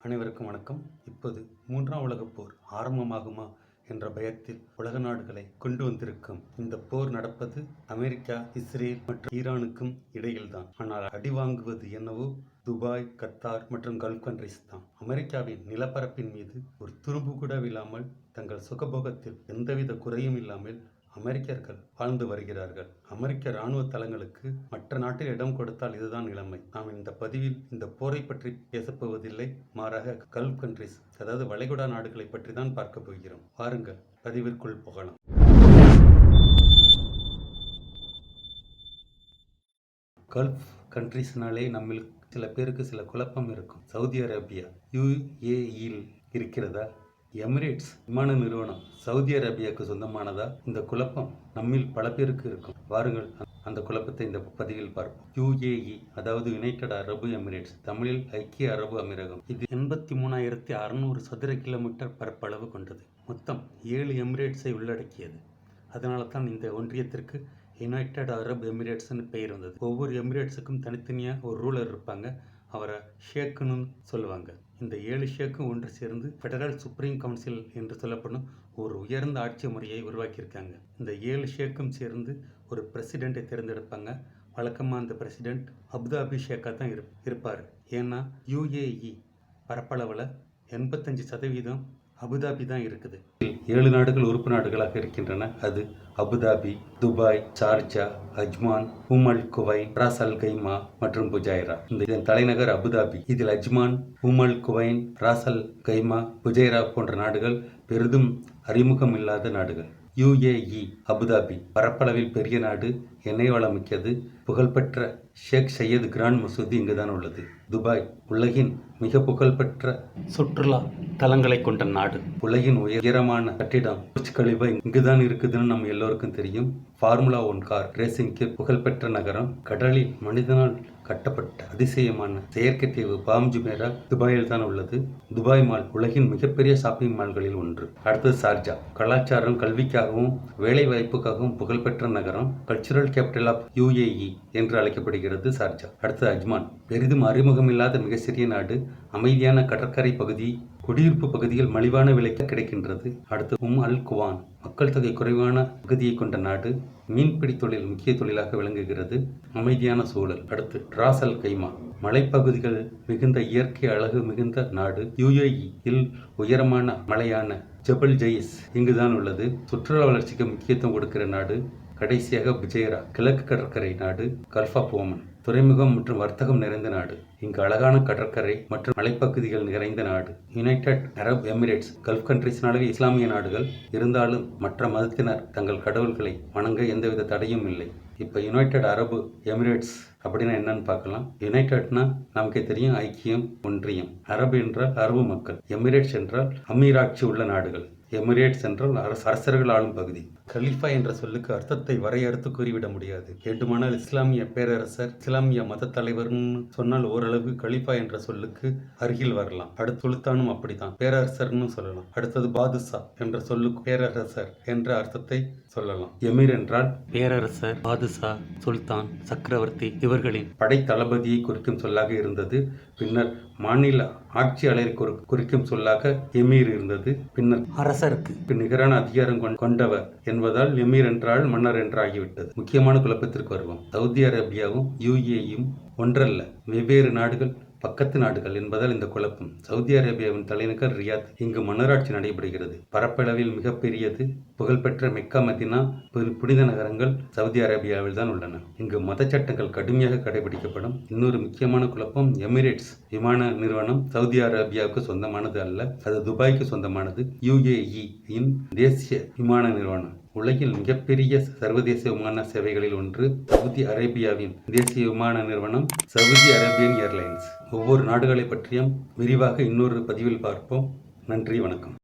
அனைவருக்கும் வணக்கம். இப்போது 3ஆம் உலகப் போர் ஆரம்பமாகுமா என்ற பயத்தில் உலக நாடுகளை கொண்டு வந்திருக்கும் இந்த போர் நடப்பது அமெரிக்கா, இஸ்ரேல் மற்றும் ஈரானுக்கும் இடையில்தான். ஆனால் அடி வாங்குவது என்னவோ துபாய், கத்தார் மற்றும் கல்ஃப் கண்ட்ரிஸ் தான். அமெரிக்காவின் நிலப்பரப்பின் மீது ஒரு துரும்பு கூட விழாமல் தங்கள் சுகபோகத்தில் எந்தவித குறையும் இல்லாமல் அமெரிக்கர்கள் வாழ்ந்து வருகிறார்கள். அமெரிக்க இராணுவ தளங்களுக்கு மற்ற நாட்டில் இடம் கொடுத்தால் இதுதான் நிலைமை. நாம் இந்த பதிவில் இந்த போரை பற்றி பேசப்போவதில்லை, மாறாக கல்ஃப் கண்ட்ரிஸ் அதாவது வளைகுடா நாடுகளை பற்றி தான் பார்க்க போகிறோம். வாருங்கள் பதிவிற்குள் போகலாம். கல்ஃப் கண்ட்ரிஸ்னாலே நம்மில் சில பேருக்கு சில குழப்பம் இருக்கும். சவுதி அரேபியா UAEயில் இருக்கிறதா? எமிரேட்ஸ் விமான நிறுவனம் சவுதி அரேபியாவுக்கு சொந்தமானதா? இந்த குழப்பம் நம்மில் பல பேருக்கு இருக்கும். வாருங்கள் அந்த குழப்பத்தை இந்த பதிவில் பார்ப்போம். UAE அதாவது யுனைடெட் அரபு எமிரேட்ஸ், தமிழில் ஐக்கிய அரபு அமீரகம். இது 83,600 சதுர கிலோமீட்டர் பரப்பளவு கொண்டது. மொத்தம் 7 எமிரேட்ஸை உள்ளடக்கியது. அதனால தான் இந்த ஒன்றியத்திற்கு யுனைடெட் அரபு எமிரேட்ஸ்னு பெயர் வந்தது. ஒவ்வொரு எமிரேட்ஸுக்கும் தனித்தனியாக ஒரு ரூலர் இருப்பாங்க. அவரை ஷேக்குன்னு சொல்லுவாங்க. இந்த 7 ஷேக்கும் ஒன்று சேர்ந்து ஃபெடரல் சுப்ரீம் கவுன்சில் என்று சொல்லப்படும் ஒரு உயர்ந்த ஆட்சி முறையை உருவாக்கியிருக்காங்க. இந்த 7 ஷேக்கும் சேர்ந்து ஒரு பிரசிடெண்ட்டை தேர்ந்தெடுப்பாங்க. வழக்கமாக அந்த பிரசிடெண்ட் அபுதாபி ஷேக்காக தான் இருப்பார். ஏன்னா UAE பரப்பளவில் 85% அபுதாபி தான் இருக்குது. 7 நாடுகள் உறுப்பு நாடுகளாக இருக்கின்றன. அது அபுதாபி, துபாய், ஷார்ஜா, அஜ்மான், உமல் குவைன், ராஸ் அல் கைமா மற்றும் புஜைரா. இதன் தலைநகர் அபுதாபி. இதில் அஜ்மான், உமல் குவைன், ராஸ் அல் கைமா, புஜைரா போன்ற நாடுகள் பெரிதும் அறிமுகம் இல்லாத நாடுகள். UAE அபுதாபி பரப்பளவில் பெரிய நாடு, எண்ணெய் வளம் மிக்கது. புகழ்பெற்ற ஷேக் சையத் கிராண்ட் மசூதி இங்குதான் உள்ளது. துபாய் உலகின் மிக புகழ்பெற்ற சுற்றுலா தலங்களை கொண்ட நாடு. உலகின் உயரமான கட்டிடம் புர்ஜ் கலிஃபா இங்குதான் இருக்குதுன்னு நம்ம எல்லோருக்கும் தெரியும். ஃபார்முலா 1 கார் ரேசிங்க்கு புகழ்பெற்ற நகரம். கடலில் மனிதனால் கட்டப்பட்ட அதிசயமான செயற்கை தீவு பாம் ஜுமேரா துபாயில் தான் உள்ளது. துபாய் மால் உலகின் மிகப்பெரிய ஷாப்பிங் மால்களில் ஒன்று. அடுத்தது ஷார்ஜா, கலாச்சாரம், கல்விக்காகவும் வேலை வாய்ப்புக்காகவும் புகழ்பெற்ற நகரம். கல்ச்சுரல் கேபிட்டல் ஆஃப் UAE என்று அழைக்கப்படுகிறது ஷார்ஜா. அடுத்தது அஜ்மான், பெரிதும் அறிமுகமில்லாத மிக சிறிய நாடு. அமைதியான கடற்கரை பகுதி, குடியிருப்பு பகுதியில் மலிவான விலைக்கு கிடைக்கின்றது. அடுத்து அல் குவான், மக்கள் தொகை குறைவான பகுதியை கொண்ட நாடு. மீன்பிடி தொழில் முக்கிய தொழிலாக விளங்குகிறது. அமைதியான சூழல். அடுத்து ராஸ் அல் கைமா, மலைப்பகுதிகள் மிகுந்த இயற்கை அழகு மிகுந்த நாடு. UAE-இல் உயரமான மலையான ஜபல் ஜெயிஸ் இங்குதான் உள்ளது. சுற்றுலா வளர்ச்சிக்கு முக்கியத்துவம் கொடுக்கிற நாடு. கடைசியாக புஜைரா, கிழக்கு கடற்கரை நாடு. கல்ஃப் ஆஃப் ஓமன், துறைமுகம் மற்றும் வர்த்தகம் நிறைந்த நாடு. இங்கு அழகான கடற்கரை மற்றும் மலைப்பகுதிகள் நிறைந்த நாடு. யுனைடெட் அரப் எமிரேட்ஸ் கல்ஃப் கண்ட்ரிஸ்னாலே இஸ்லாமிய நாடுகள். இருந்தாலும் மற்ற மதத்தினர் தங்கள் கடவுள்களை வணங்க எந்தவித தடையும் இல்லை. இப்போ யுனைடெட் அரபு எமிரேட்ஸ் அப்படின்னா என்னன்னு பார்க்கலாம். யுனைடெட்னா நமக்கே தெரியும், ஐக்கியம், ஒன்றியம். அரபு என்றால் அரபு மக்கள். எமிரேட்ஸ் என்றால் அமீராட்சி உள்ள நாடுகள். எமிரேட்ஸ் என்றால் அரசர்கள் ஆளும் பகுதி. கலீஃபா என்ற சொல்லுக்கு அர்த்தத்தை வரையறுத்து கூறிவிட முடியாது. வேண்டுமானால் இஸ்லாமிய பேரரசர், இஸ்லாமிய மத தலைவர்னு சொன்னால் ஓரளவு கலீஃபா என்ற சொல்லுக்கு அருகில் வரலாம். அடுத்து சுல்தானும் அப்படித்தான், பேரரசர்னு சொல்லலாம். அடுத்தது பாதுஷா என்ற சொல்லுக்கு பேரரசர் என்ற அர்த்தத்தை சொல்லலாம். எமீர் என்றால் பேரரசர், பாதுஷா, சுல்தான், சக்கரவர்த்தி இவர்களின் படை தளபதியை குறிக்கும் சொல்லாக இருந்தது. பின்னர் மாநில ஆட்சியாளரை குறிக்கும் சொல்லாக எமீர் இருந்தது. பின்னர் அரசருக்கு நிகரான அதிகாரம் கொண்டவர் என்பதால் எமீர் என்றால் மன்னர் என்று ஆகிவிட்டது. முக்கியமான குழப்பத்திற்கு வருவோம். சவுதி அரேபியாவும் UAE-யும் ஒன்றல்ல, வெவ்வேறு நாடுகள், பக்கத்து நாடுகள் என்பதால் இந்த குழப்பம். சவுதி அரேபியாவின் தலைநகர் ரியாத். இங்கு மன்னராட்சி நடைபெறுகிறது. பரப்பளவில் மிகப்பெரியது. புகழ்பெற்ற மெக்கா, மதினா புனித நகரங்கள் சவுதி அரேபியாவில் தான் உள்ளன. இங்கு மத சட்டங்கள் கடுமையாக கடைபிடிக்கப்படும். இன்னொரு முக்கியமான குழப்பம், எமிரேட்ஸ் விமான நிறுவனம் சவுதி அரேபியாவுக்கு சொந்தமானது அல்ல, அது துபாய்க்கு சொந்தமானது. UAE-இன் தேசிய விமான நிறுவனம். உலகில் மிகப்பெரிய சர்வதேச விமான சேவைகளில் ஒன்று. சவுதி அரேபியாவின் தேசிய விமான நிறுவனம் சவுதி அரேபியன் ஏர்லைன்ஸ். ஒவ்வொரு நாடுகளை பற்றியும் விரிவாக இன்னொரு பதிவில் பார்ப்போம். நன்றி, வணக்கம்.